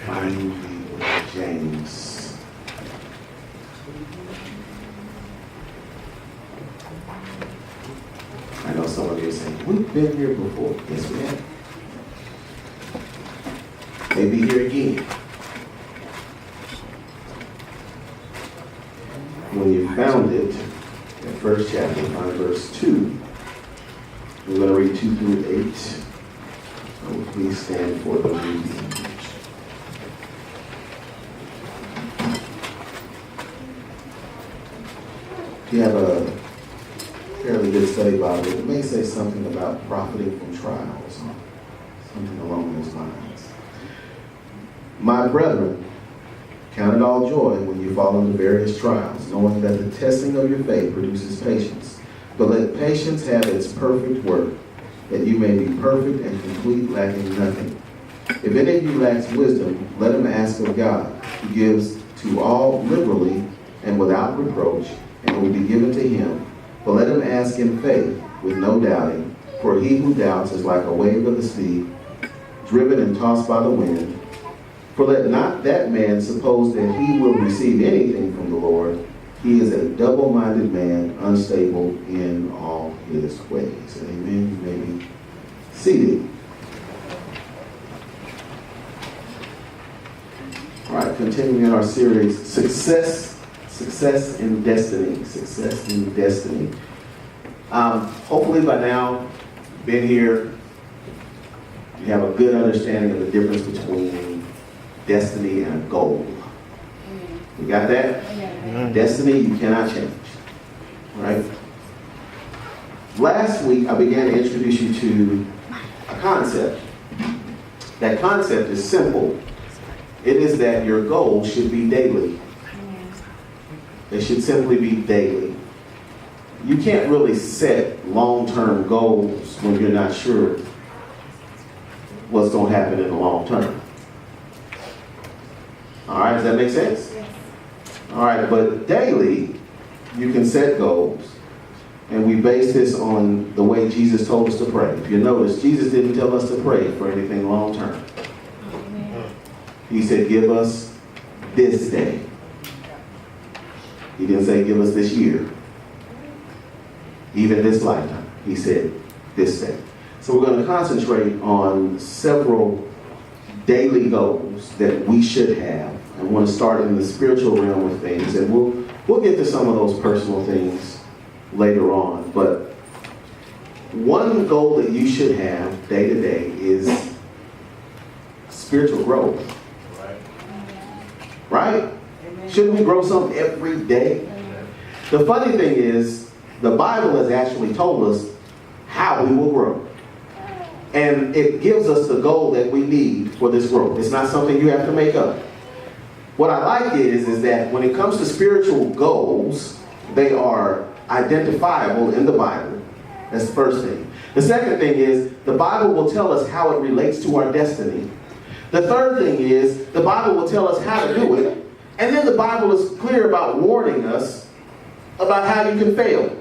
Find James. I know some of you are saying, we've been here before. Yes, we have. Maybe here again. When you found it, in first chapter, find verse 2. We're going to read 2 through 8. So please stand for the reading. If you have a fairly good study Bible, it may say something about profiting from trials, or something along those lines. My brethren, count it all joy when you fall into various trials, knowing that the testing of your faith produces patience. But let patience have its perfect work, that you may be perfect and complete, lacking nothing. If any of you lacks wisdom, let him ask of God, who gives to all liberally and without reproach, and it will be given to him. But let him ask in faith, with no doubting. For he who doubts is like a wave of the sea, driven and tossed by the wind. For let not that man suppose that he will receive anything from the Lord. He is a double-minded man, unstable in all his ways. Amen. You may be seated. All right, continuing in our series, Success in Destiny. Success in Destiny. Hopefully by now, been here, you have a good understanding of the difference between destiny and a goal. You got that? Yeah. Destiny you cannot change. Right? Last week I began to introduce you to a concept. That concept is simple. It is that your goal should be daily. It should simply be daily. You can't really set long-term goals when you're not sure what's going to happen in the long term. All right, does that make sense? All right, but daily, you can set goals. And we base this on the way Jesus told us to pray. If you notice, Jesus didn't tell us to pray for anything long term. He said, give us this day. He didn't say, give us this year. Even this lifetime. He said, this day. So we're going to concentrate on several daily goals that we should have. I want to start in the spiritual realm of things, and we'll get to some of those personal things later on. But one goal that you should have day to day is spiritual growth. Right? Shouldn't we grow something every day? The funny thing is, the Bible has actually told us how we will grow. And it gives us the goal that we need for this growth. It's not something you have to make up. What I like is that when it comes to spiritual goals, they are identifiable in the Bible. That's the first thing. The second thing is the Bible will tell us how it relates to our destiny. The third thing is the Bible will tell us how to do it. And then the Bible is clear about warning us about how you can fail.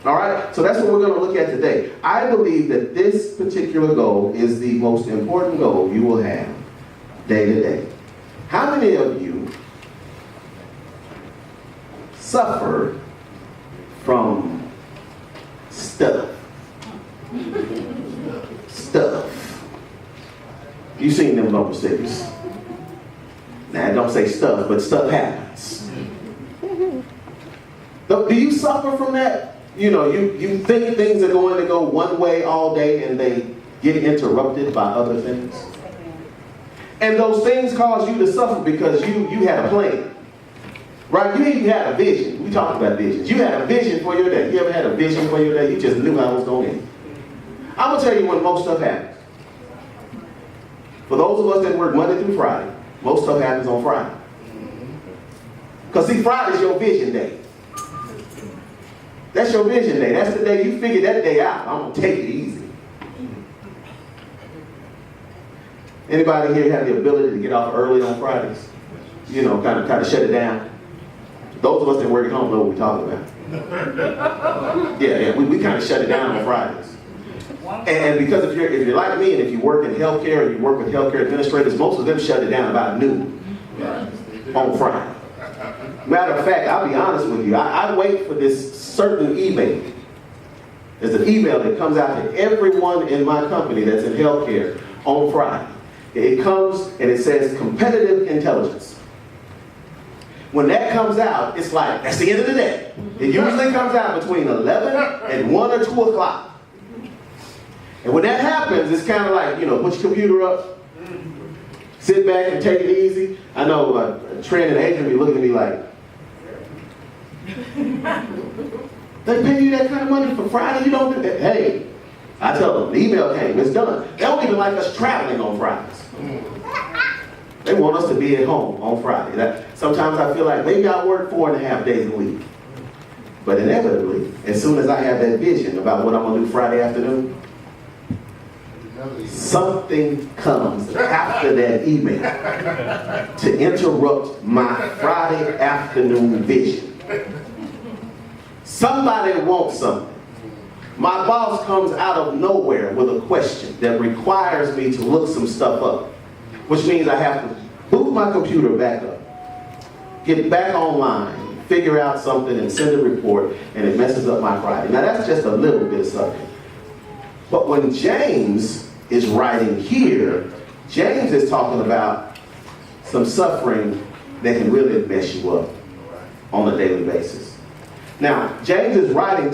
All right? So that's what we're going to look at today. I believe that this particular goal is the most important goal you will have day to day. How many of you suffer from stuff? Stuff. You've seen them bumper stickers. Now, don't say stuff, but stuff happens. Do you suffer from that? You know, you think things are going to go one way all day and they get interrupted by other things. And those things cause you to suffer because you had a plan. Right? You even had a vision. We talked about visions. You had a vision for your day. You ever had a vision for your day? You just knew how it was going to end. I'm going to tell you when most stuff happens. For those of us that work Monday through Friday, most stuff happens on Friday. Because see, Friday's your vision day. That's your vision day. That's the day you figure that day out. I'm going to take it easy. Anybody here have the ability to get off early on Fridays? You know, kind of shut it down. Those of us that work at home know what we're talking about. Yeah, we kind of shut it down on Fridays. And because if you're like me and if you work in healthcare or you work with healthcare administrators, most of them shut it down about noon on Friday. Matter of fact, I'll be honest with you, I wait for this certain email. There's an email that comes out to everyone in my company that's in healthcare on Friday. It comes and it says competitive intelligence. When that comes out, it's like, that's the end of the day. It usually comes out between 11 and 1 or 2 o'clock. And when that happens, it's kind of like, put your computer up, sit back and take it easy. I know Trent and Adrian be looking at me like, they pay you that kind of money for Friday? You don't do that. Hey, I tell them, the email came, it's done. They don't even like us traveling on Fridays. They want us to be at home on Friday. Sometimes I feel like maybe I work 4.5 days a week. But inevitably, as soon as I have that vision about what I'm going to do Friday afternoon, something comes after that email to interrupt my Friday afternoon vision. Somebody wants something. My boss comes out of nowhere with a question that requires me to look some stuff up, which means I have to boot my computer back up, get back online, figure out something and send a report, and it messes up my Friday. Now that's just a little bit of something. But when James is writing here, James is talking about some suffering that can really mess you up on a daily basis. Now, James is writing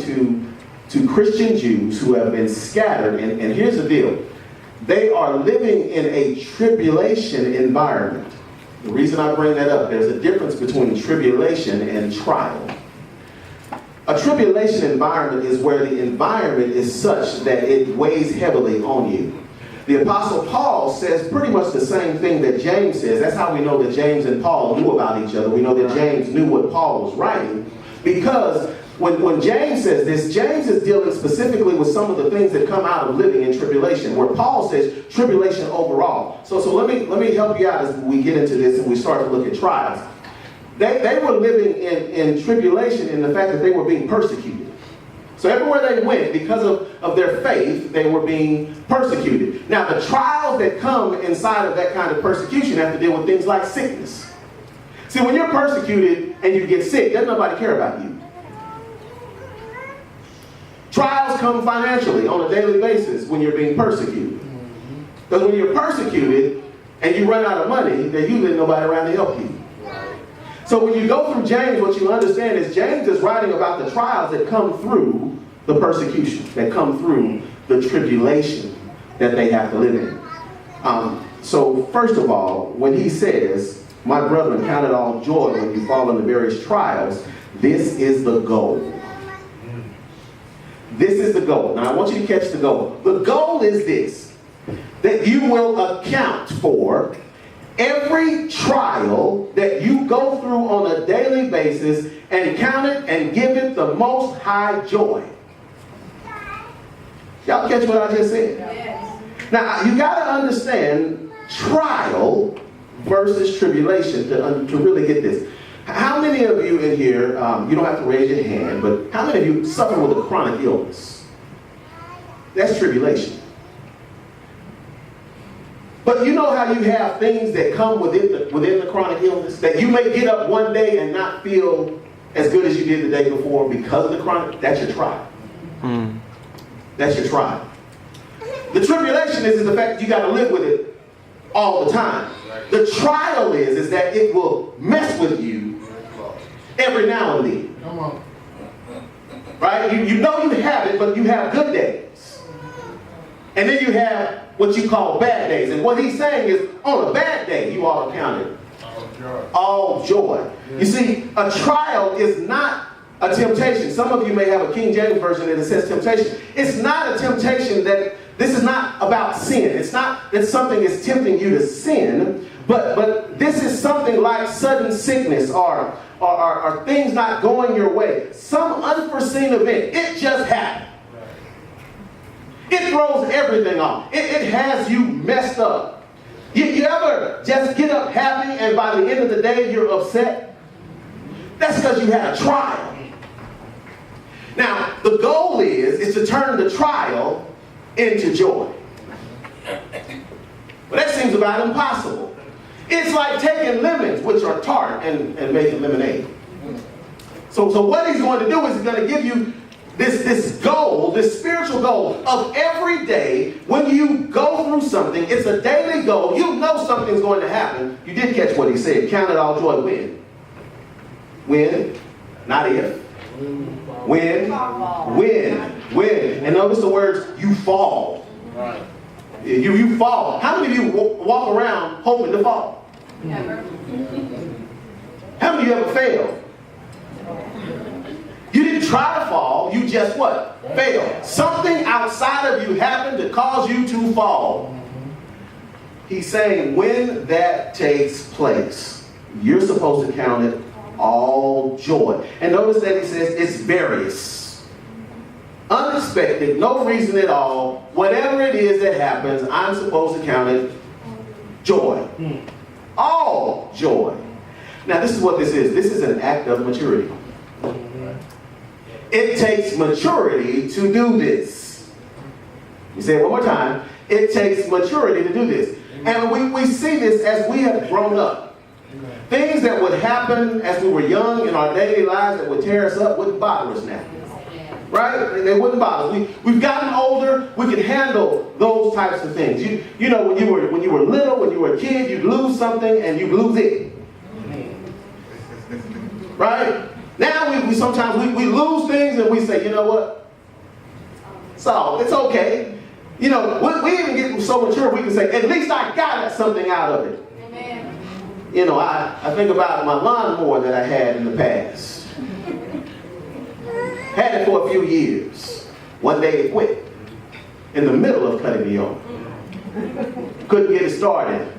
to Christian Jews who have been scattered, and here's the deal. They are living in a tribulation environment. The reason I bring that up, there's a difference between tribulation and trial. A tribulation environment is where the environment is such that it weighs heavily on you. The Apostle Paul says pretty much the same thing that James says. That's how we know that James and Paul knew about each other. We know that James knew what Paul was writing, because when James says this, James is dealing specifically with some of the things that come out of living in tribulation, where Paul says tribulation overall. So let me help you out as we get into this and we start to look at trials. They were living in tribulation in the fact that they were being persecuted. So everywhere they went, because of their faith, they were being persecuted. Now the trials that come inside of that kind of persecution have to deal with things like sickness. See, when you're persecuted and you get sick, doesn't nobody care about you. Trials come financially on a daily basis when you're being persecuted. Because when you're persecuted and you run out of money, there's usually nobody around to help you. So when you go through James, what you understand is James is writing about the trials that come through the persecution, that come through the tribulation that they have to live in. So first of all, when he says, my brethren, count it all joy when you fall into various trials, this is the goal. This is the goal. Now I want you to catch the goal. The goal is this, that you will account for every trial that you go through on a daily basis and count it and give it the most high joy. Y'all catch what I just said? Yes. Now you got to understand trial versus tribulation to really get this. How many of you in here, you don't have to raise your hand, but how many of you suffer with a chronic illness? That's tribulation. But you know how you have things that come within the chronic illness? That you may get up one day and not feel as good as you did the day before because of the chronic? That's your trial. That's your trial. The tribulation is the fact that you got to live with it all the time. The trial is that it will mess with you every now and then. Come on. Right? You know you have it, but you have good days. And then you have what you call bad days. And what he's saying is, on a bad day, you ought to count it all joy. You see, a trial is not a temptation. Some of you may have a King James version that says temptation. It's not a temptation. This is not about sin. It's not that something is tempting you to sin, but this is something like sudden sickness or things not going your way. Some unforeseen event. It just happened. It throws everything off. It has you messed up. You ever just get up happy and by the end of the day you're upset? That's because you had a trial. Now, the goal is to turn the trial into joy. But that seems about impossible. It's like taking lemons, which are tart, and making lemonade. So what he's going to do is he's going to give you this goal, this spiritual goal of every day when you go through something. It's a daily goal. You know something's going to happen. You did catch what he said. Count it all joy. When? When? Not if. When? When? And notice the words, you fall. Right. You fall. How many of you walk around hoping to fall? Never. How many of you ever failed? You didn't try to fall, you just what? Failed. Something outside of you happened to cause you to fall. He's saying when that takes place, you're supposed to count it all joy. And notice that he says it's various. Unexpected, no reason at all. Whatever it is that happens, I'm supposed to count it joy. All joy. Now this is what this is. This is an act of maturity. It takes maturity to do this. You say it one more time. It takes maturity to do this. And we see this as we have grown up. Things that would happen as we were young in our daily lives that would tear us up wouldn't bother us now. Right? They wouldn't bother us. We've gotten older, we can handle those types of things. You know, when you were little, when you were a kid, you'd lose something and you'd lose it. Right? Now we sometimes we lose things and we say, you know what? So it's okay. You know, we even get so mature we can say, at least I got something out of it. Amen. You know, I think about my lawnmower that I had in the past. Had it for a few years. One day it quit. In the middle of cutting the yard. Couldn't get it started.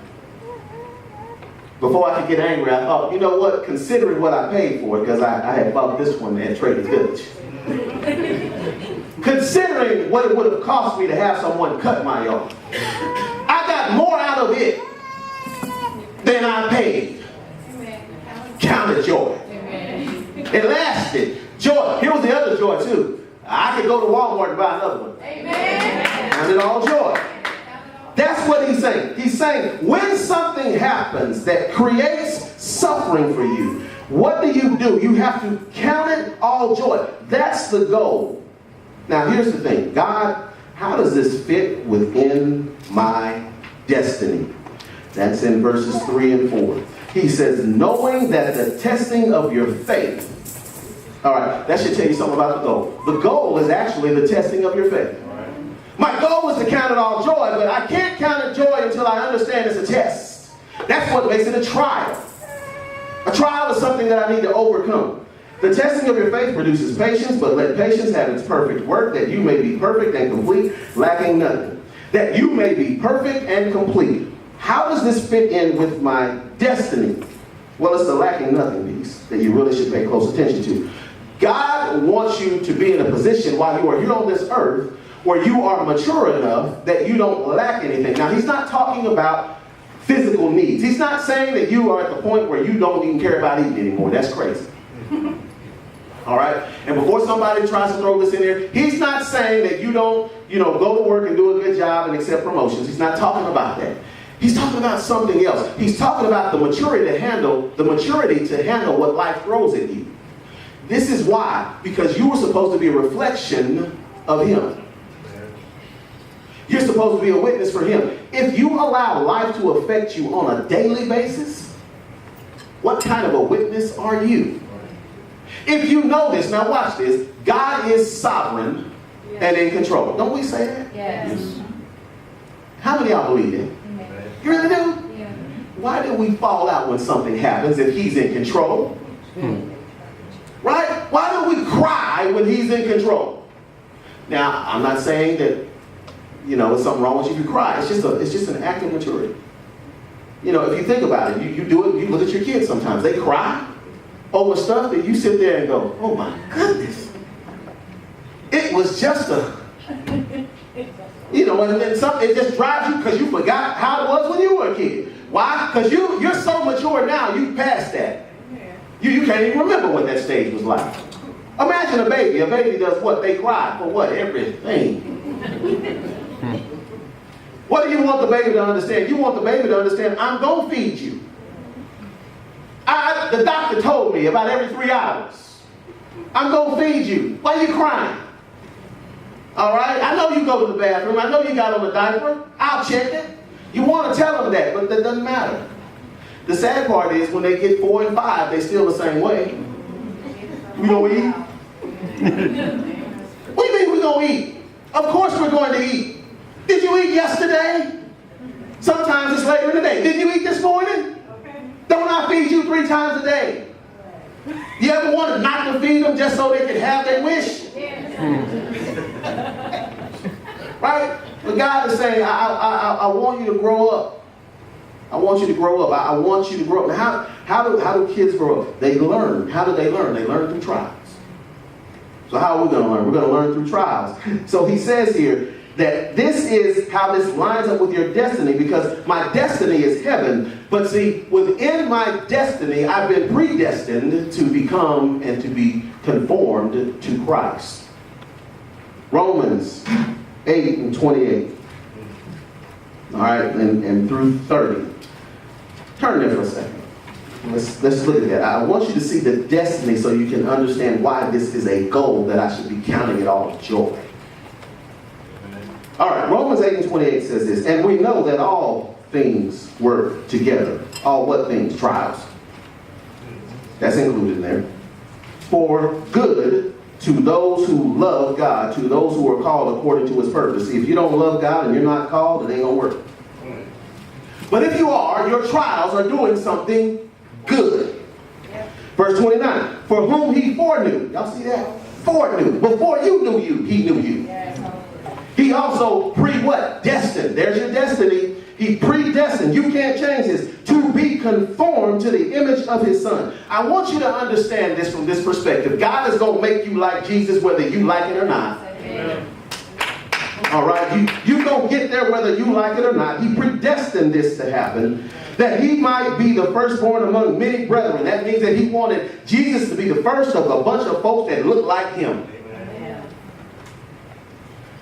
Before I could get angry, I thought, you know what, considering what I paid for it, because I had bought this one at Trader's Village. Considering what it would have cost me to have someone cut my yard, I got more out of it than I paid. Count it joy. It lasted. Joy. Here was the other joy too. I could go to Walmart and buy another one. Count it all joy. That's what he's saying. He's saying when something happens that creates suffering for you, what do? You have to count it all joy. That's the goal. Now here's the thing. God, how does this fit within my destiny? That's in verses 3 and 4. He says, knowing that the testing of your faith. All right, that should tell you something about the goal. The goal is actually the testing of your faith. My goal is to count it all joy, but I can't count it joy until I understand it's a test. That's what makes it a trial. A trial is something that I need to overcome. The testing of your faith produces patience, but let patience have its perfect work, that you may be perfect and complete, lacking nothing. That you may be perfect and complete. How does this fit in with my destiny? Well, it's the lacking nothing piece that you really should pay close attention to. God wants you to be in a position while you are here on this earth where you are mature enough that you don't lack anything. Now, he's not talking about physical needs. He's not saying that you are at the point where you don't even care about eating anymore. That's crazy. All right? And before somebody tries to throw this in there, he's not saying that you don't, go to work and do a good job and accept promotions. He's not talking about that. He's talking about something else. He's talking about the maturity to handle what life throws at you. This is why, because you were supposed to be a reflection of him. You're supposed to be a witness for him. If you allow life to affect you on a daily basis, what kind of a witness are you? If you know this, now watch this, God is sovereign and in control. Don't we say that? Yes. How many of y'all believe that? You really do? Yeah. Why do we fall out when something happens if he's in control? Right? Why do we cry when he's in control? Now, I'm not saying that, it's something wrong with you if you cry. It's just an act of maturity. If you think about it, you do it, you look at your kids sometimes. They cry over stuff that you sit there and go, oh my goodness. It was just and then it just drives you because you forgot how it was when you were a kid. Why? Because you're so mature now, you passed that. You can't even remember what that stage was like. Imagine a baby. A baby does what? They cry for what? Everything. What do you want the baby to understand? You want the baby to understand, I'm going to feed you. The doctor told me about every 3 hours. I'm going to feed you. Why are you crying? All right? I know you go to the bathroom. I know you got on a diaper. I'll check it. You want to tell them that, but that doesn't matter. The sad part is when they get 4 and 5, they still the same way. We going to eat? What do you mean we're going to eat? Of course we're going to eat. Did you eat yesterday? Sometimes it's later in the day. Did you eat this morning? Don't I feed you 3 times a day? You ever wanted not to feed them just so they can have their wish? Right? But God is saying, I want you to grow up. I want you to grow up. I want you to grow up. Now, how do kids grow up? They learn. How do they learn? They learn through trials. So how are we going to learn? We're going to learn through trials. So he says here that this is how this lines up with your destiny, because my destiny is heaven. But see, within my destiny, I've been predestined to become and to be conformed to Christ. Romans 8 and 28. All right, and through 30. Turn there for a second. Let's look at that. I want you to see the destiny so you can understand why this is a goal that I should be counting it all joy. All right, Romans 8 and 28 says this, and we know that all things work together. All what things? Trials. That's included in there. For good to those who love God, to those who are called according to his purpose. See, if you don't love God and you're not called, it ain't going to work. But if you are, your trials are doing something good. Verse 29, for whom he foreknew. Y'all see that? Foreknew. Before you knew you, he knew you. He also what? Destined. There's your destiny. He predestined. You can't change this. To be conformed to the image of his son. I want you to understand this from this perspective. God is going to make you like Jesus whether you like it or not. Amen. All right? You going to get there whether you like it or not. He predestined this to happen, that he might be the firstborn among many brethren. That means that he wanted Jesus to be the first of a bunch of folks that look like him.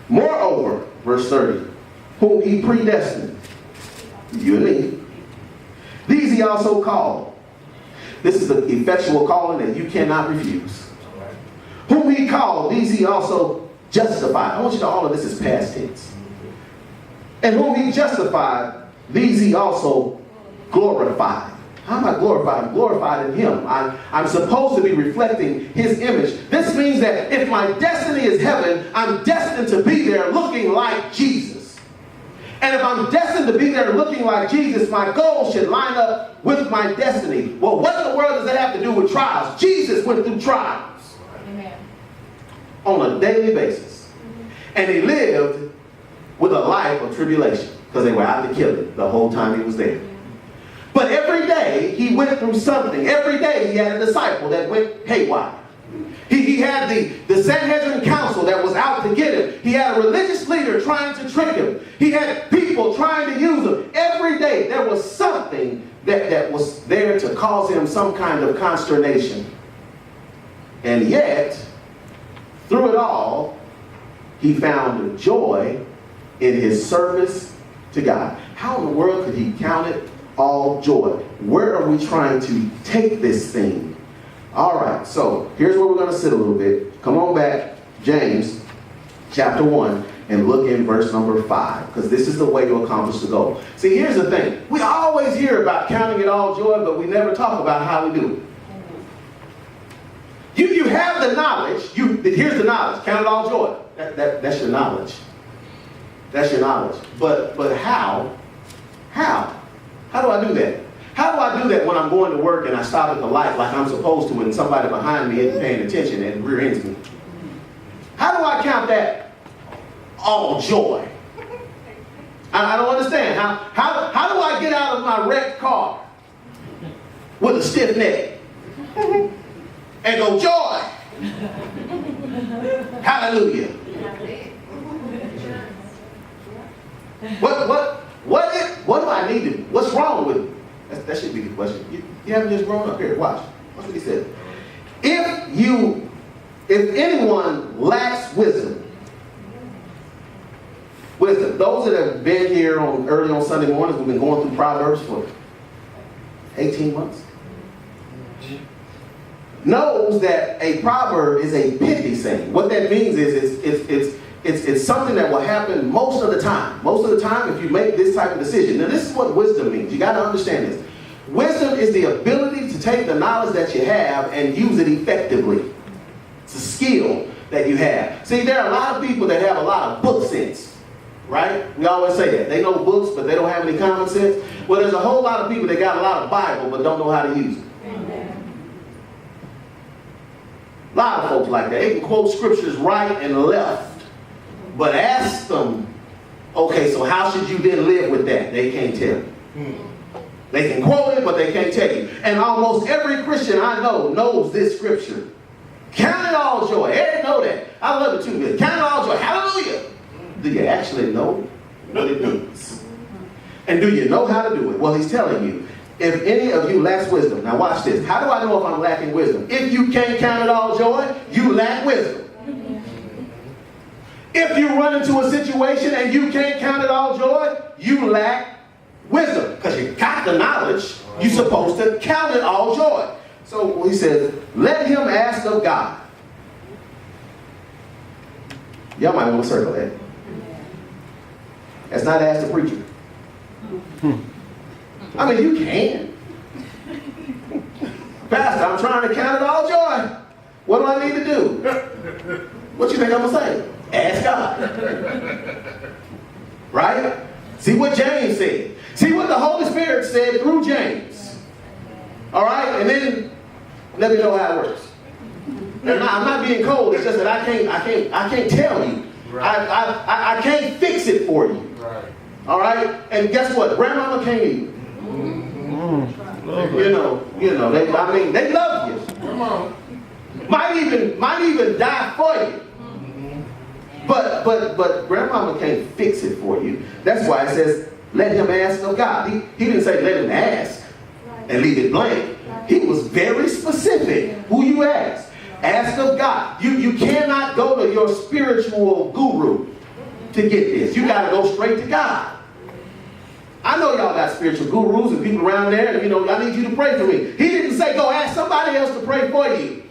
Moreover, verse 30, whom he predestined, you and me, these he also called. This is the effectual calling that you cannot refuse. Whom he called, these he also justified. I want you to know all of this is past tense. And whom he justified, these he also glorified. How am I glorified? I'm glorified in him. I'm supposed to be reflecting his image. This means that if my destiny is heaven, I'm destined to be there looking like Jesus. And if I'm destined to be there looking like Jesus, my goal should line up with my destiny. Well, what in the world does that have to do with trials? Jesus went through trials. Amen. On a daily basis. And he lived with a life of tribulation because they were out to kill him the whole time he was there. But every day he went through something. Every day he had a disciple that went haywire. He had the Sanhedrin council that was out to get him. He had a religious leader trying to trick him. He had people trying to use him. Every day there was something that was there to cause him some kind of consternation. And yet, through it all, he found joy in his service to God. How in the world could he count it all joy? Where are we trying to take this thing? All right, so here's where we're going to sit a little bit. Come on back, James chapter 1, and look in verse number 5, because this is the way to accomplish the goal. See, here's the thing. We always hear about counting it all joy, but we never talk about how we do it. You have the knowledge. Here's the knowledge. Count it all joy. That's your knowledge. That's your knowledge. But how? How do I do that? How do I do that when I'm going to work and I stop at the light like I'm supposed to and somebody behind me isn't paying attention and rear ends me? How do I count that all joy? I don't understand. How do I get out of my wrecked car with a stiff neck and go joy? Hallelujah. What do I need to do? What's wrong with it? That should be the question. You haven't just grown up here. Watch what he said. If anyone lacks wisdom, Wisdom. Those that have been here early on Sunday mornings, we've been going through Proverbs for 18 months. Knows that a proverb is a pithy saying. What that means is it's something that will happen most of the time. Most of the time, if you make this type of decision. Now, this is what wisdom means. You got to understand this. Wisdom is the ability to take the knowledge that you have and use it effectively. It's a skill that you have. See, there are a lot of people that have a lot of book sense, right? We always say that. They know books, but they don't have any common sense. Well, there's a whole lot of people that got a lot of Bible, but don't know how to use it. A lot of folks like that. They can quote scriptures right and left, but ask them, okay, so how should you then live with that? They can't tell you. They can quote it, but they can't tell you. And almost every Christian I know knows this scripture. Count it all joy. Everybody know that. I love it too. Count it all joy. Hallelujah. Do you actually know what it means? And do you know how to do it? Well, he's telling you, if any of you lacks wisdom. Now watch this. How do I know if I'm lacking wisdom? If you can't count it all joy, you lack wisdom. If you run into a situation and you can't count it all joy, you lack wisdom. Because you got the knowledge, you're supposed to count it all joy. So he says, let him ask of God. Y'all might want to circle that. That's not ask the preacher. I mean, you can. Pastor, I'm trying to count it all joy. What do I need to do? What you think I'm going to say? Ask God. Right? See what James said. See what the Holy Spirit said through James. All right? And then let me know how it works. I'm not being cold. It's just that I can't tell you. I can't fix it for you. All right? And guess what? Grandmama can't either. You know, they love you. Come on. Might even die for you. But grandmama can't fix it for you. That's why it says, let him ask of God. He didn't say let him ask and leave it blank. He was very specific who you ask. Ask of God. You cannot go to your spiritual guru to get this. You got to go straight to God. I know y'all got spiritual gurus and people around there, and I need you to pray for me. He didn't say go ask somebody else to pray for you.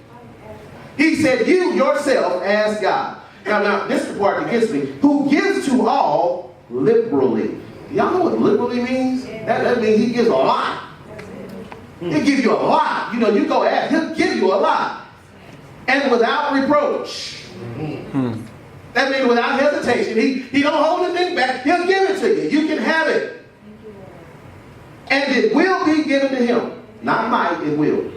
He said you yourself ask God. Now this is the part that gets me. Who gives to all liberally. Y'all know what liberally means? That means he gives a lot. He'll give you a lot. You go ask, he'll give you a lot. And without reproach. That means without hesitation. He don't hold anything back. He'll give it to you. You can have it. And it will be given to him. Not might, it will.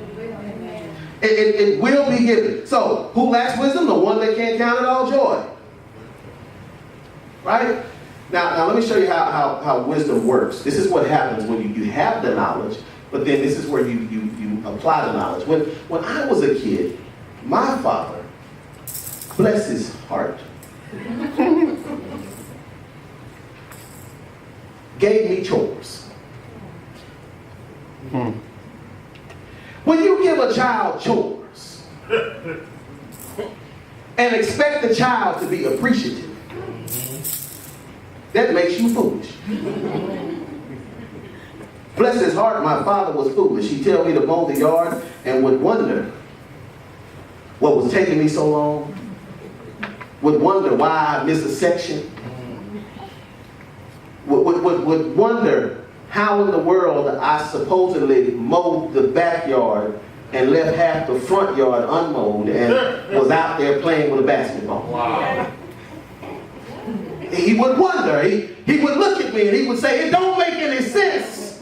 It will be given. So, who lacks wisdom? The one that can't count it all joy. Right? Now let me show you how wisdom works. This is what happens when you have the knowledge, but then this is where you apply the knowledge. When I was a kid, my father, bless his heart, gave me chores. When you give a child chores and expect the child to be appreciative, that makes you foolish. Bless his heart, my father was foolish. He'd tell me to mow the yard and would wonder what was taking me so long, would wonder why I missed a section, would wonder how in the world I supposedly mowed the backyard and left half the front yard unmowed and was out there playing with a basketball. Wow. He would wonder. He would look at me and he would say, it don't make any sense.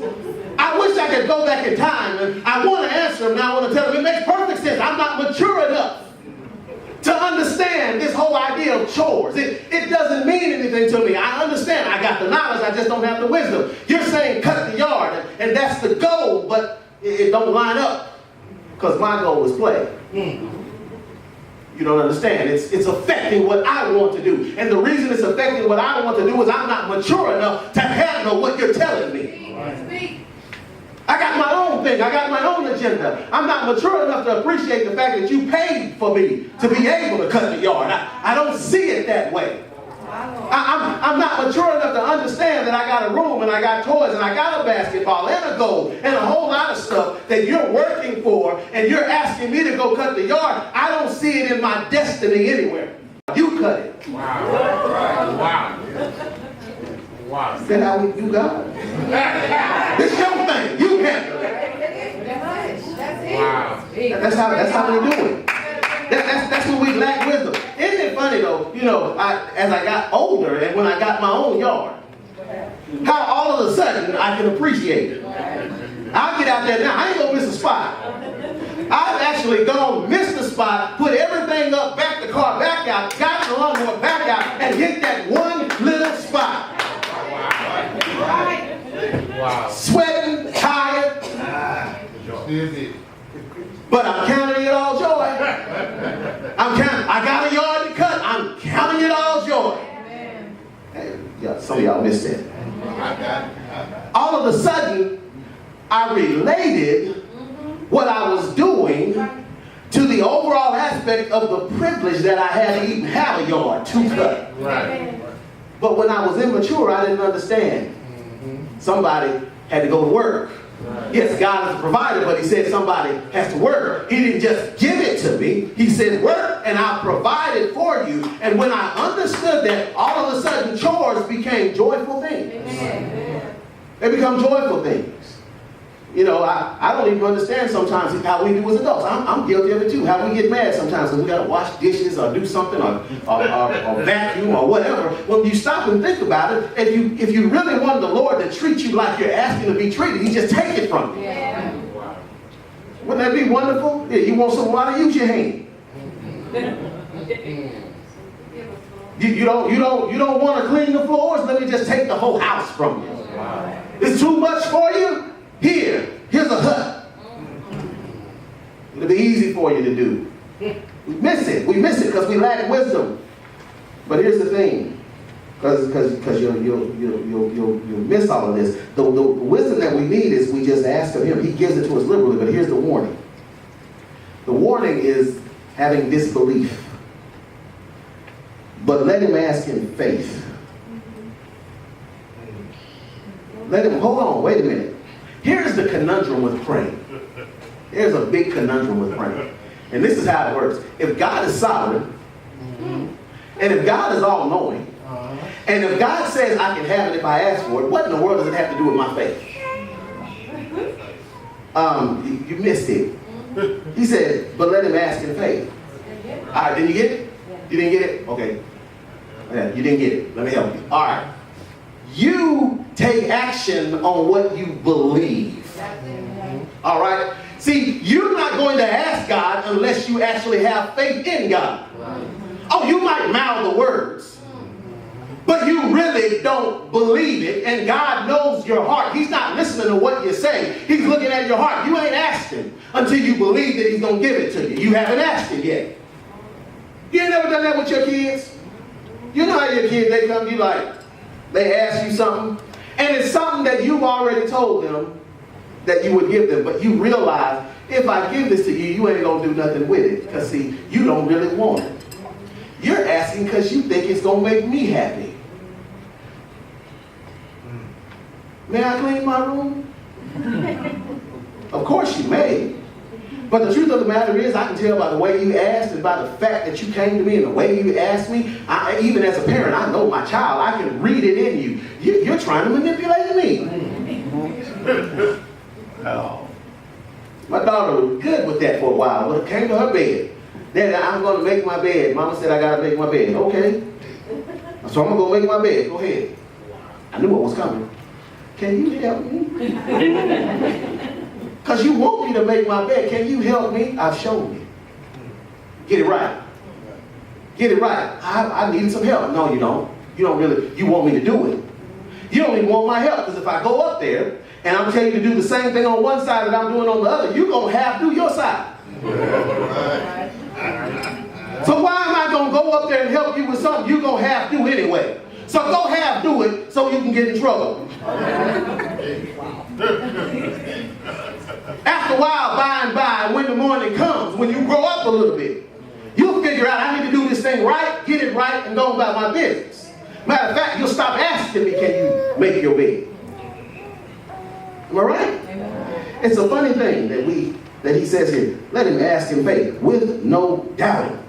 I wish I could go back in time, and I want to answer him now. I want to tell him it makes perfect sense. I'm not mature enough to understand this whole idea of chores. It doesn't mean anything to me. I understand. I got the knowledge. I just don't have the wisdom. You're saying cut the yard, and that's the goal, but it don't line up because my goal is play. You don't understand. It's affecting what I want to do. And the reason it's affecting what I want to do is I'm not mature enough to handle what you're telling me. I got my own thing. I got my own agenda. I'm not mature enough to appreciate the fact that you paid for me to be able to cut the yard. I don't see it that way. I'm not mature enough to understand that I got a room and I got toys and I got a basketball and a goal and a whole lot of stuff that you're working for and you're asking me to go cut the yard. I don't see it in my destiny anywhere. You cut it. Wow. Wow. Wow. Is that how we do God? This your thing. You handle it. Wow. That's how we do it. That's when we lack wisdom. Isn't it funny though, you know, as I got older and when I got my own yard, how all of a sudden I can appreciate it. I'll get out there now, I ain't gonna miss a spot. I've actually gone, missed the spot, put everything up, backed the car back out, got the lawnmower back out, and hit that one little spot. Wow. Sweating, tired, but I'm counting it all joy. I got a yard to cut. I'm counting it all joy. Hey, yeah, some of y'all missed it. All of a sudden, I related what I was doing to the overall aspect of the privilege that I had to even have a yard to cut. Right. But when I was immature, I didn't understand. Somebody had to go to work. Yes, God is a provider, but he said somebody has to work. He didn't just give it to me. He said, work and I'll provide it for you. And when I understood that, all of a sudden chores became joyful things. Amen. They become joyful things. You know, I don't even understand sometimes how we do as adults. I'm guilty of it too. How we get mad sometimes when we got to wash dishes or do something or vacuum or whatever. When you stop and think about it, if you really want the Lord to treat you like you're asking to be treated, he just take it from you. Yeah. Wouldn't that be wonderful? Yeah, you want some water, use your hand. You don't want to clean the floors? Let me just take the whole house from you. Wow. It's too much for you? Here's a hut. It'll be easy for you to do. We miss it because we lack wisdom. But here's the thing, because you'll miss all of this. The wisdom that we need is we just ask of him. He gives it to us liberally, but here's the warning. The warning is having disbelief. But let him ask in faith. Let him, hold on, wait a minute. Here's the conundrum with praying. Here's a big conundrum with praying. And this is how it works. If God is sovereign, and if God is all-knowing, and if God says I can have it if I ask for it, what in the world does it have to do with my faith? You missed it. He said, but let him ask in faith. All right, did you get it? You didn't get it? Okay. Yeah, you didn't get it. Let me help you. All right. You take action on what you believe. All right? See, you're not going to ask God unless you actually have faith in God. Oh, you might mouth the words, but you really don't believe it, and God knows your heart. He's not listening to what you say. He's looking at your heart. You ain't asked him until you believe that he's going to give it to you. You haven't asked him yet. You ain't never done that with your kids? You know how your kids, they come to you like, they ask you something, and it's something that you've already told them that you would give them, but you realize, if I give this to you, you ain't going to do nothing with it, because see, you don't really want it. You're asking because you think it's going to make me happy. May I clean my room? Of course you may. But the truth of the matter is, I can tell by the way you asked and by the fact that you came to me and the way you asked me, even as a parent, I know my child. I can read it in you. You're trying to manipulate me. Oh. My daughter was good with that for a while. When it came to her bed, Daddy, I'm going to make my bed. Mama said I got to make my bed. Okay. So I'm going to go make my bed. Go ahead. I knew what was coming. Can you help me? Because you want me to make my bed. Can you help me? I've shown you. Get it right. Get it right. I needed some help. No, you don't. You don't really. You want me to do it. You don't even want my help, because if I go up there and I'm telling you to do the same thing on one side that I'm doing on the other, you're going to have to do your side. So why am I going to go up there and help you with something you're going to have to do anyway? So go half do it so you can get in trouble. After a while, by and by, when the morning comes, when you grow up a little bit, you'll figure out I need to do this thing right, get it right, and go about my business. Matter of fact, you'll stop asking me, can you make your bed? Am I right? It's a funny thing that he says here. Let him ask in faith with no doubting.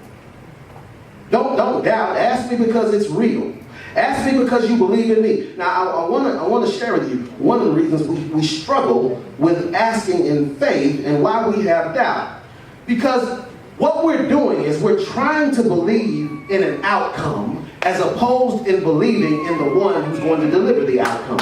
Don't doubt. Ask me because it's real. Ask me because you believe in me. Now, I want to share with you one of the reasons we struggle with asking in faith and why we have doubt. Because what we're doing is we're trying to believe in an outcome as opposed in believing in the one who's going to deliver the outcome.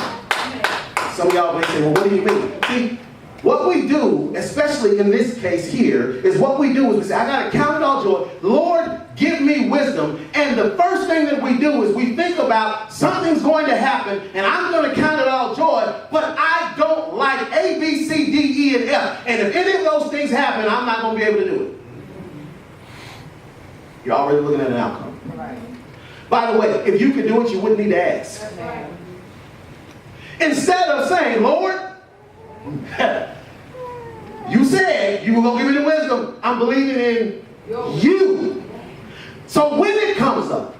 Some of y'all may say, well, what do you mean? See, what we do, especially in this case here, is what we do is we say, I got to count it all joy. Lord, give me wisdom. And the first thing that we do is we think about something's going to happen and I'm going to count it all joy, but I don't like A, B, C, D, E, and F. And if any of those things happen, I'm not going to be able to do it. You're already looking at an outcome. Right. By the way, if you could do it, you wouldn't need to ask. Right. Instead of saying, Lord, you said you were going to give me the wisdom. I'm believing in you. So when it comes up,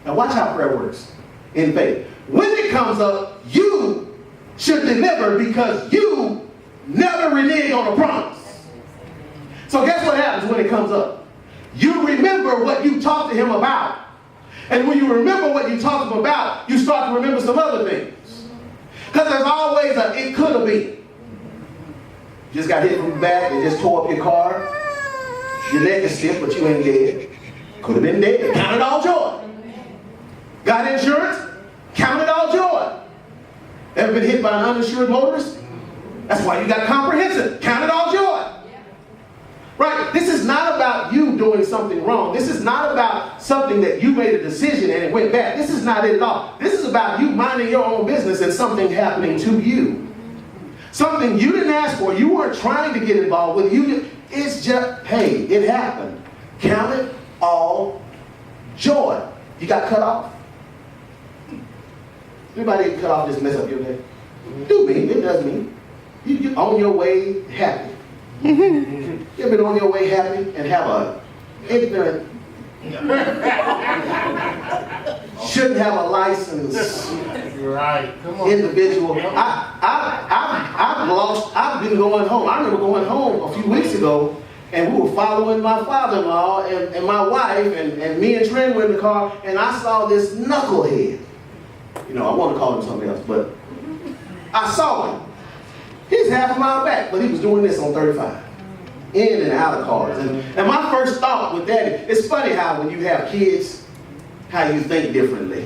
now watch how prayer works in faith. When it comes up, you should deliver because you never renege on a promise. So guess what happens when it comes up? You remember what you talked to him about. And when you remember what you talked to him about, you start to remember some other things. Because there's always a it could have been. You just got hit from the back and just tore up your car. Your neck is stiff, but you ain't dead. Could have been dead. Count it all joy. Got insurance? Count it all joy. Ever been hit by an uninsured motorist? That's why you got comprehensive. Count it all joy. Right? This is not about you doing something wrong. This is not about something that you made a decision and it went bad. This is not it at all. This is about you minding your own business and something happening to you. Something you didn't ask for. You weren't trying to get involved with. It's just, hey, it happened. Count it all joy. You got cut off? Anybody get cut off just mess up your day? Do me. It does me. You're on your way happy. You ever been on your way happy and have a ignorant, shouldn't have a license individual? I've been going home. I remember going home a few weeks ago and we were following my father-in-law and my wife and me and Trent were in the car and I saw this knucklehead. You know, I want to call him something else, but I saw him. He's half a mile back, but he was doing this on 35. In and out of cars. And my first thought with that, it's funny how when you have kids, how you think differently.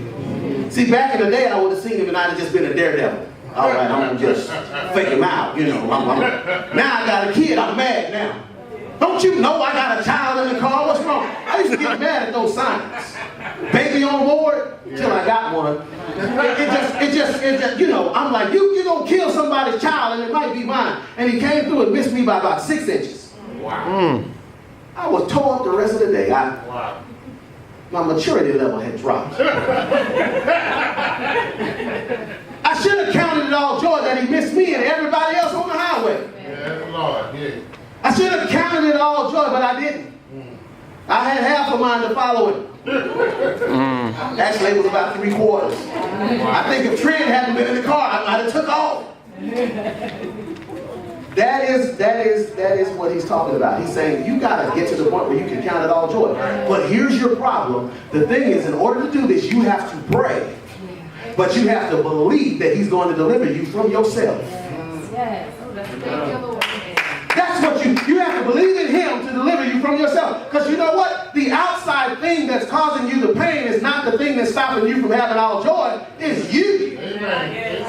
See, back in the day, I would have seen him and I'd have just been a daredevil. All right, I'm going to just fake him out, you know. Now I got a kid, I'm mad now. Don't you know I got a child in the car? What's wrong? I used to get mad at those signs. Baby on board, till I got one. It just, you know, I'm like, you're going to kill somebody's child and it might be mine. And he came through and missed me by about 6 inches. Wow. I was tore up the rest of the day. My maturity level had dropped. I should have counted it all joy that he missed me and everybody else on the highway. Yeah, Lord, yeah. I should have counted it all joy, but I didn't. I had half a mind to follow him. Actually, it was about 3/4. I think if Trent hadn't been in the car, I might have took off. That is what he's talking about. He's saying you got to get to the point where you can count it all joy. But here's your problem. The thing is, in order to do this, you have to pray. But you have to believe that he's going to deliver you from yourself. Yes. Thank you, Lord. That's what you have to believe in him to deliver you from yourself. Because you know what? The outside thing that's causing you the pain is not the thing that's stopping you from having all joy. It's you. Amen.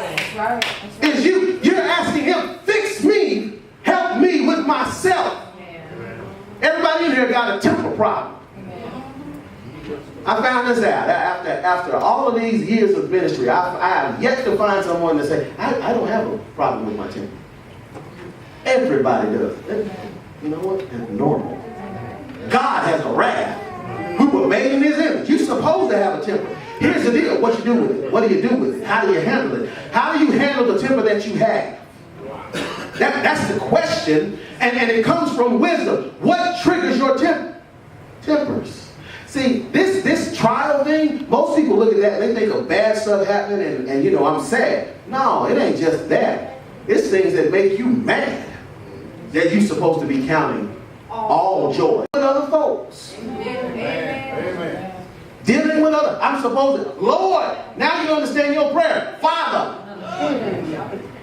It's you. You're asking him, fix me, help me with myself. Everybody in here got a temper problem. I found this out after all of these years of ministry. I have yet to find someone to say, I don't have a problem with my temper. Everybody does. You know what? It's normal. God has a wrath. We were made in his image. You're supposed to have a temper. Here's the deal. What you do with it? What do you do with it? How do you handle it? How do you handle the temper that you have? That's the question. And it comes from wisdom. What triggers your tempers? See, this trial thing, most people look at that and they think of bad stuff happening and you know, I'm sad. No, it ain't just that. It's things that make you mad that you're supposed to be counting all joy. With other folks. Amen. Dealing with other, I'm supposed to, Lord, now you understand your prayer. Father.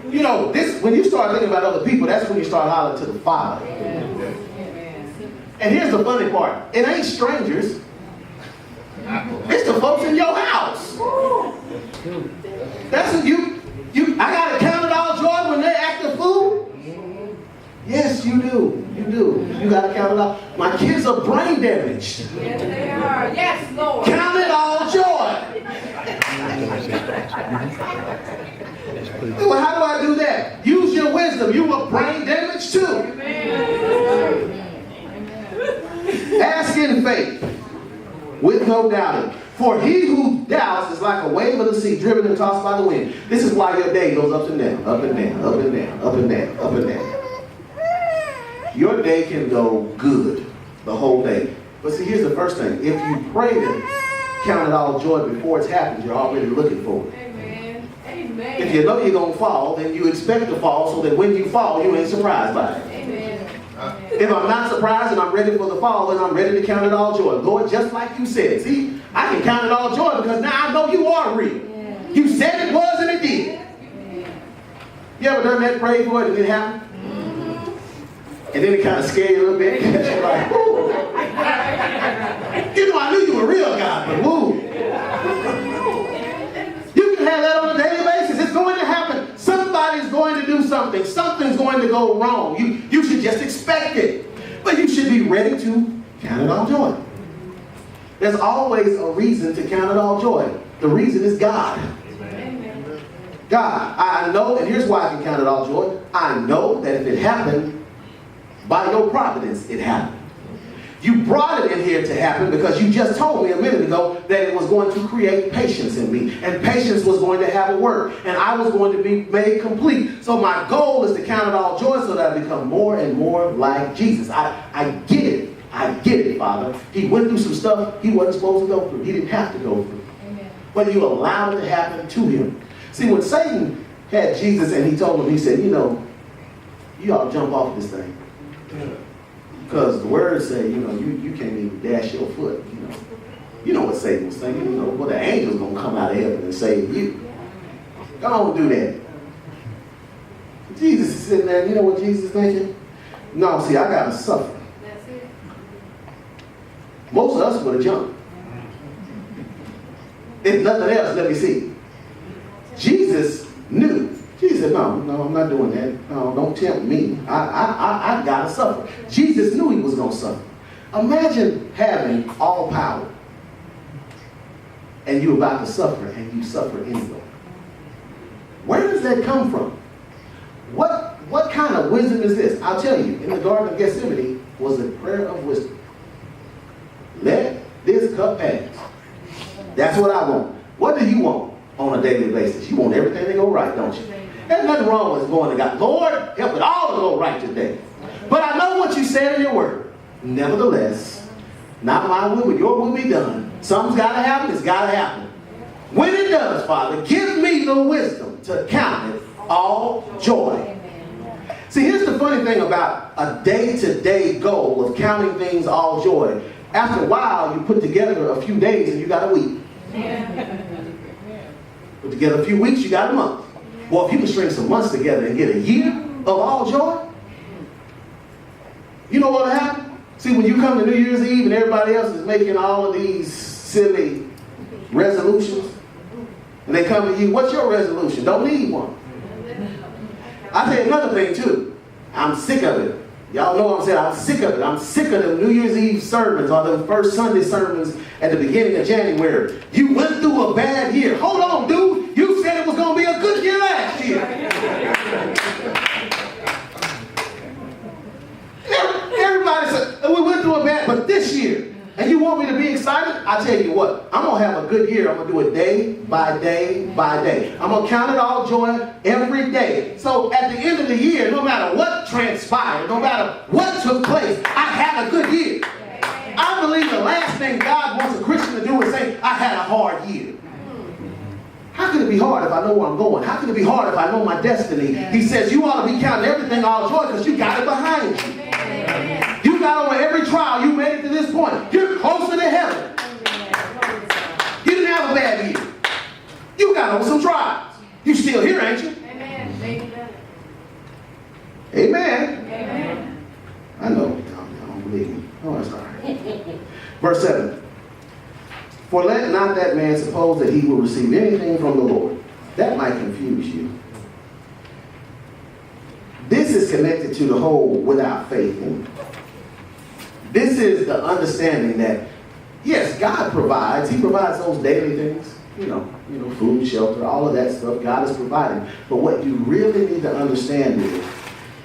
You know, this when you start thinking about other people, that's when you start hollering to the Father. And here's the funny part. It ain't strangers. It's the folks in your house. That's what I gotta count it all joy when they act a fool? Yes, you do. You do. You gotta count it all. My kids are brain damaged. Yes, they are. Yes, Lord. Count it all joy. Well, how do I do that? Use your wisdom. You were brain damaged too. Amen. Ask in faith, with no doubting. For he who doubts is like a wave of the sea, driven and tossed by the wind. This is why your day goes up and down, up and down, up and down, up and down, up and down. Your day can go good the whole day. But see, here's the first thing. If you pray to count it all joy before it's happened, you're already looking for it. Amen. Amen. If you know you're going to fall, then you expect to fall so that when you fall, you ain't surprised by it. Amen. If I'm not surprised and I'm ready for the fall, then I'm ready to count it all joy. Lord, just like you said. See, I can count it all joy because now I know you are real. Yeah. You said it was and it did. Yeah. You ever done that, prayed for it and it happened? And then it kind of scared you a little bit. You're like, woo. You know, I knew you were real, God, but woo. You can have that on a daily basis. It's going to happen. Somebody's going to do something. Something's going to go wrong. You should just expect it. But you should be ready to count it all joy. There's always a reason to count it all joy. The reason is God. Amen. God, I know, and here's why I can count it all joy. I know that if it happened, by your providence, it happened. You brought it in here to happen because you just told me a minute ago that it was going to create patience in me. And patience was going to have a work. And I was going to be made complete. So my goal is to count it all joy so that I become more and more like Jesus. I get it. I get it, Father. He went through some stuff he wasn't supposed to go through. He didn't have to go through. Amen. But you allowed it to happen to him. See, when Satan had Jesus and he told him, he said, you know, you ought to jump off this thing. Because the words say, you know, you can't even dash your foot, you know. You know what Satan was thinking, you know, well, the angel's going to come out of heaven and save you. Don't do that. Jesus is sitting there, and you know what Jesus is thinking? No, see, I got to suffer. That's it. Most of us would have jumped. If nothing else, let me see. Jesus knew. Jesus said, no, I'm not doing that. No, don't tempt me. I got to suffer. Jesus knew he was going to suffer. Imagine having all power and you're about to suffer and you suffer anyway. Where does that come from? What kind of wisdom is this? I'll tell you, in the Garden of Gethsemane was a prayer of wisdom. Let this cup pass. That's what I want. What do you want on a daily basis? You want everything to go right, don't you? There's nothing wrong with going to God. Lord, help it all to go right today. But I know what you said in your word. Nevertheless, not my will, but your will be done. Something's got to happen. It's got to happen. When it does, Father, give me the wisdom to count it all joy. See, here's the funny thing about a day-to-day goal of counting things all joy. After a while, you put together a few days and you got a week. Put together a few weeks, you got a month. Well, if you can string some months together and get a year of all joy, you know what will happen? See, when you come to New Year's Eve and everybody else is making all of these silly resolutions, and they come to you, what's your resolution? Don't need one. I tell you another thing too. I'm sick of it. Y'all know what I'm saying. I'm sick of it. I'm sick of them New Year's Eve sermons or the first Sunday sermons at the beginning of January. You went through a bad year. Hold on, dude. You said it was going to be a good year last year. Everybody said, we went through a bad, but this year, and you want me to be excited? I tell you what, I'm going to have a good year. I'm going to do it day by day by day. I'm going to count it all joy every day. So at the end of the year, no matter what transpired, no matter what took place, I had a good year. I believe the last thing God wants a Christian to do is say, I had a hard year. How can it be hard if I know where I'm going? How can it be hard if I know my destiny? He says you ought to be counting everything all joy because you got it behind you. You got over every trial. You made it to this point. You're closer to heaven. You didn't have a bad year. You got over some trials. You still here, ain't you? Amen. Amen. Amen. I know. Y'all don't believe me. Oh, that's all right. Verse 7. For let not that man suppose that he will receive anything from the Lord. That might confuse you. This is connected to the whole without faith. This is the understanding that, yes, God provides. He provides those daily things. You know, food, shelter, all of that stuff God is providing. But what you really need to understand is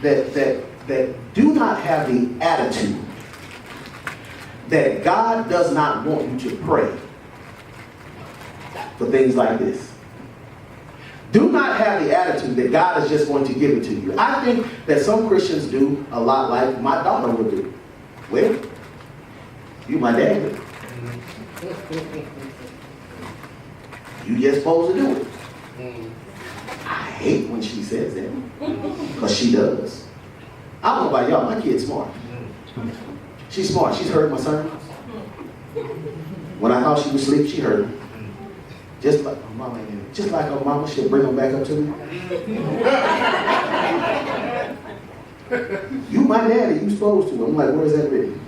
that do not have the attitude that God does not want you to pray for things like this. Do not have the attitude that God is just going to give it to you. I think that some Christians do a lot like my daughter would do. Well, you my dad. You just supposed to do it. I hate when she says that. Because she does. I don't know about y'all, my kid's smart. She's smart. She's heard my sermons. When I thought she was asleep, she heard them. Just like her mama, she'll bring them back up to me. You my daddy, you supposed to. I'm like, where's that written?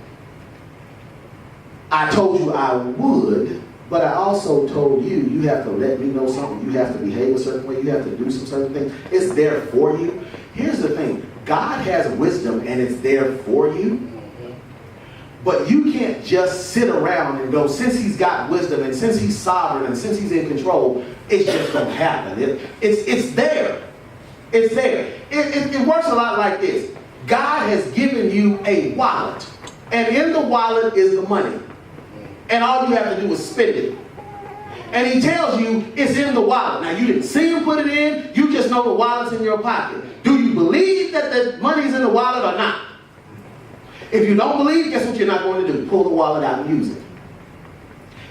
I told you I would, but I also told you, you have to let me know something. You have to behave a certain way. You have to do some certain things. It's there for you. Here's the thing. God has wisdom and it's there for you. But you can't just sit around and go, since he's got wisdom and since he's sovereign and since he's in control, it's just going to happen. It's there. It's there. It works a lot like this. God has given you a wallet. And in the wallet is the money. And all you have to do is spend it. And he tells you it's in the wallet. Now, you didn't see him put it in. You just know the wallet's in your pocket. Do you believe that the money's in the wallet or not? If you don't believe, guess what you're not going to do? Pull the wallet out and use it.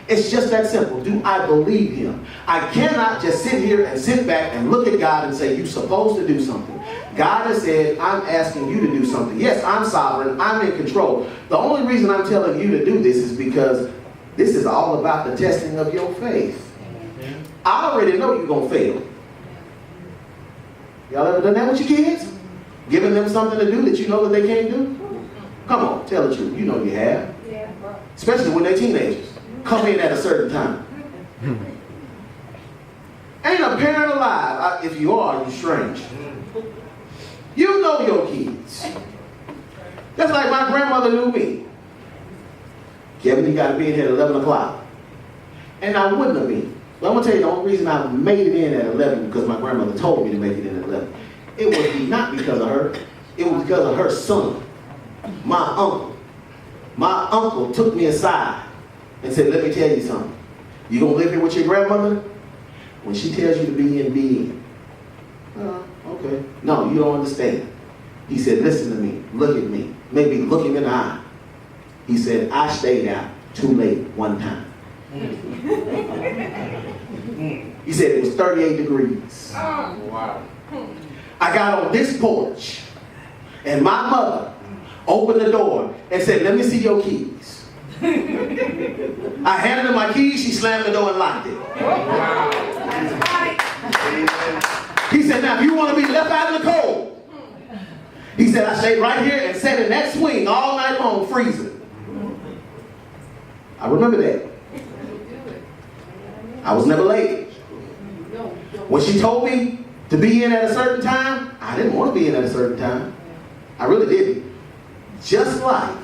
It's just that simple. Do I believe him? I cannot just sit here and sit back and look at God and say, you're supposed to do something. God has said, I'm asking you to do something. Yes, I'm sovereign. I'm in control. The only reason I'm telling you to do this is because this is all about the testing of your faith. I already know you're going to fail. Y'all ever done that with your kids? Giving them something to do that you know that they can't do? Come on, tell the truth. You know you have. Especially when they're teenagers. Come in at a certain time. Ain't a parent alive. If you are, you're strange. You know your kids. Just like my grandmother knew me. Kevin, you got to be in here at 11 o'clock. And I wouldn't have been. But I'm going to tell you the only reason I made it in at 11 because my grandmother told me to make it in at 11. It was not because of her. It was because of her son. My uncle. My uncle took me aside and said, let me tell you something. You gonna live here with your grandmother? When she tells you to be in. Okay. No, you don't understand. He said, listen to me. Look at me. Maybe look him in the eye. He said, I stayed out too late one time. He said it was 38 degrees. Wow. I got on this porch and my mother opened the door and said, let me see your keys. I handed her my keys, she slammed the door and locked it. Wow. He said, now if you want to be left out in the cold, he said, I stayed right here and sat in that swing all night long, freezing. I remember that. I was never late. When she told me to be in at a certain time, I didn't want to be in at a certain time. I really didn't. Just like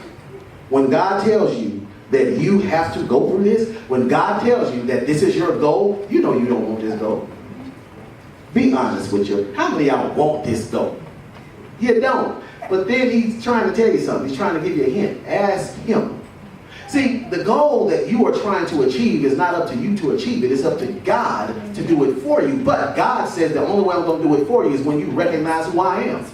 when God tells you that you have to go through this, when God tells you that this is your goal, you know you don't want this goal. Be honest with you. How many of y'all want this goal? You don't. But then he's trying to tell you something. He's trying to give you a hint. Ask him. See, the goal that you are trying to achieve is not up to you to achieve it. It's up to God to do it for you. But God says the only way I'm going to do it for you is when you recognize who I am.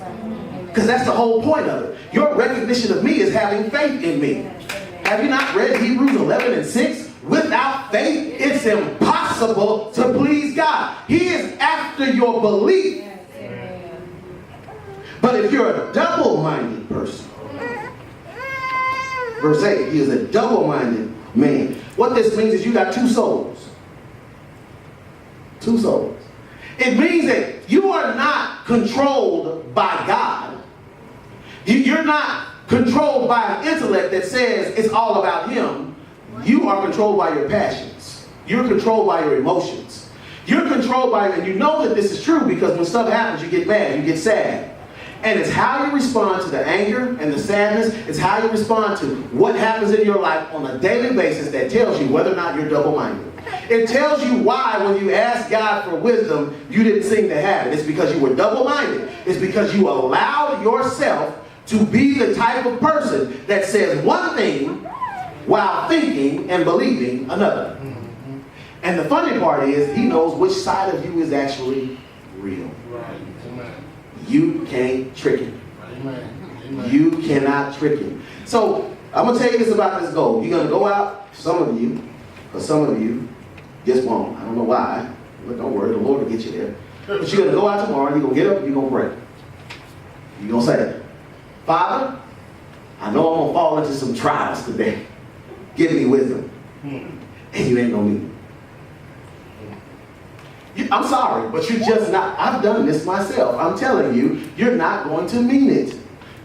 Because that's the whole point of it. Your recognition of me is having faith in me. Have you not read Hebrews 11:6? Without faith, it's impossible to please God. He is after your belief. But if you're a double-minded person, verse 8, he is a double-minded man. What this means is you got two souls. Two souls. It means that you are not controlled by God. You're not controlled by an intellect that says it's all about him. You are controlled by your passions. You're controlled by your emotions. You're controlled by, and you know that this is true because when stuff happens, you get mad, you get sad. And it's how you respond to the anger and the sadness. It's how you respond to what happens in your life on a daily basis that tells you whether or not you're double-minded. It tells you why when you ask God for wisdom, you didn't seem to have it. It's because you were double-minded. It's because you allowed yourself to be the type of person that says one thing while thinking and believing another. And the funny part is, he knows which side of you is actually real. You can't trick him. You cannot trick him. So, I'm going to tell you this about this goal. You're going to go out, some of you just won't. I don't know why, but don't worry, the Lord will get you there. But you're going to go out tomorrow, you're going to get up, and you're going to pray. You're going to say, Father, I know I'm going to fall into some trials today. Give me wisdom. And you ain't going to meet it. I'm sorry, but you're just not. I've done this myself. I'm telling you, you're not going to mean it.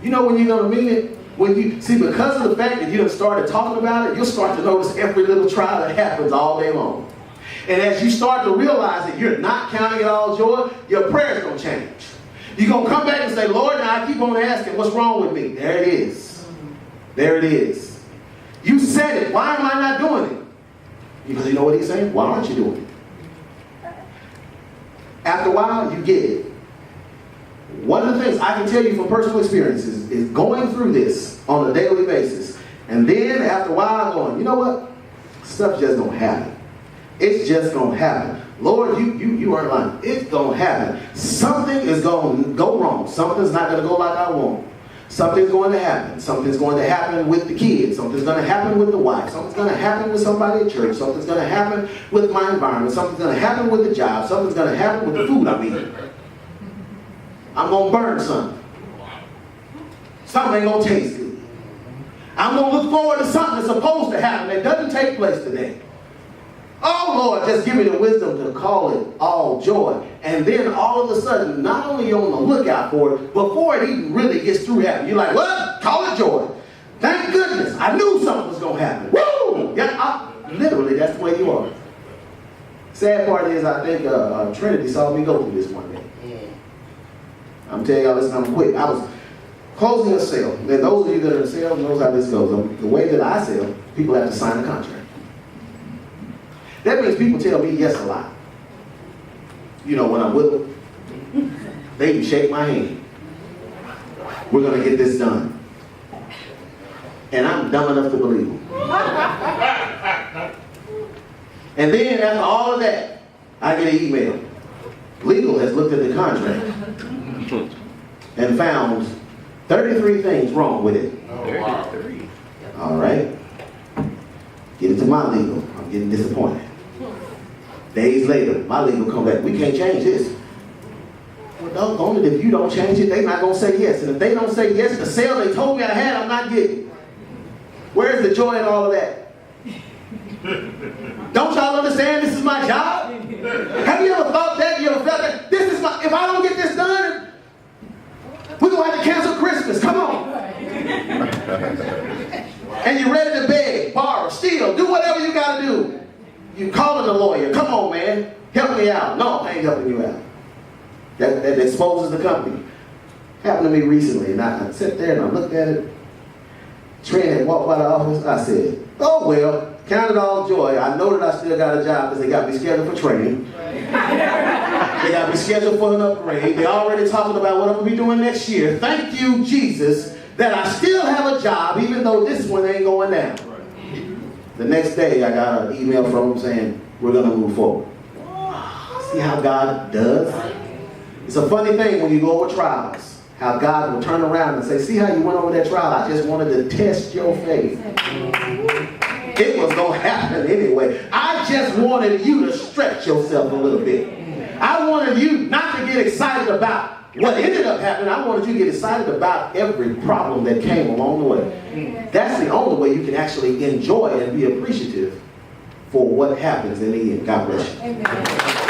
You know when you're going to mean it? When you see, because of the fact that you done started talking about it, you'll start to notice every little trial that happens all day long. And as you start to realize that you're not counting it all joy, your prayer's going to change. You're going to come back and say, Lord, now I keep on asking, what's wrong with me? There it is. There it is. You said it. Why am I not doing it? Because you know what he's saying? Why aren't you doing it? After a while, you get it. One of the things I can tell you from personal experiences is going through this on a daily basis. And then after a while, going, you know what? Stuff just don't happen. It's just going to happen. Lord, you aren't lying. It's going to happen. Something is going to go wrong. Something's not going to go like I want. Something's going to happen. Something's going to happen with the kids. Something's going to happen with the wife. Something's going to happen with somebody at church. Something's going to happen with my environment. Something's going to happen with the job. Something's going to happen with the food I'm eating. I'm going to burn something. Something ain't going to taste good. I'm going to look forward to something that's supposed to happen that doesn't take place today. Oh, Lord, just give me the wisdom to call it all joy. And then all of a sudden, not only are you on the lookout for it, before it even really gets through happening, you're like, what? Call it joy. Thank goodness. I knew something was going to happen. Woo! Yeah, literally, that's the way you are. Sad part is, I think Trinity saw me go through this one day. I'm telling y'all, listen, I'm quick. I was closing a sale. And those of you that are in sales knows how this goes. The way that I sell, people have to sign a contract. That means people tell me yes a lot. You know, when I'm with them, they can shake my hand. We're going to get this done. And I'm dumb enough to believe them. And then after all of that, I get an email. Legal has looked at the contract and found 33 things wrong with it. Oh, wow. All right. Get it to my legal. I'm getting disappointed. Days later, my legal come back. We can't change this. Well, doggone it, if you don't change it, they're not going to say yes. And if they don't say yes, the sale they told me I had, I'm not getting. Where's the joy in all of that? Don't y'all understand this is my job? Have you ever thought that? You ever felt that? This is my, if I don't get this done, we're going to have to cancel Christmas. Come on. And you're ready to beg, borrow, steal, do whatever you got to do. You calling a lawyer. Come on, man. Help me out. No, I ain't helping you out. That exposes the company. Happened to me recently, and I sat there and I looked at it. Trent had walked by the office. I said, oh, well, count it all joy. I know that I still got a job because they got me scheduled for training. They got me scheduled for an upgrade. They're already talking about what I'm going to be doing next year. Thank you, Jesus, that I still have a job even though this one ain't going down. The next day, I got an email from them saying, we're going to move forward. See how God does? It's a funny thing when you go over trials. how God will turn around and say, see how you went over that trial? I just wanted to test your faith. It was going to happen anyway. I just wanted you to stretch yourself a little bit. I wanted you not to get excited about what ended up happening. I wanted you to get excited about every problem that came along the way. That's the only way you can actually enjoy and be appreciative for what happens in the end. God bless you. Amen.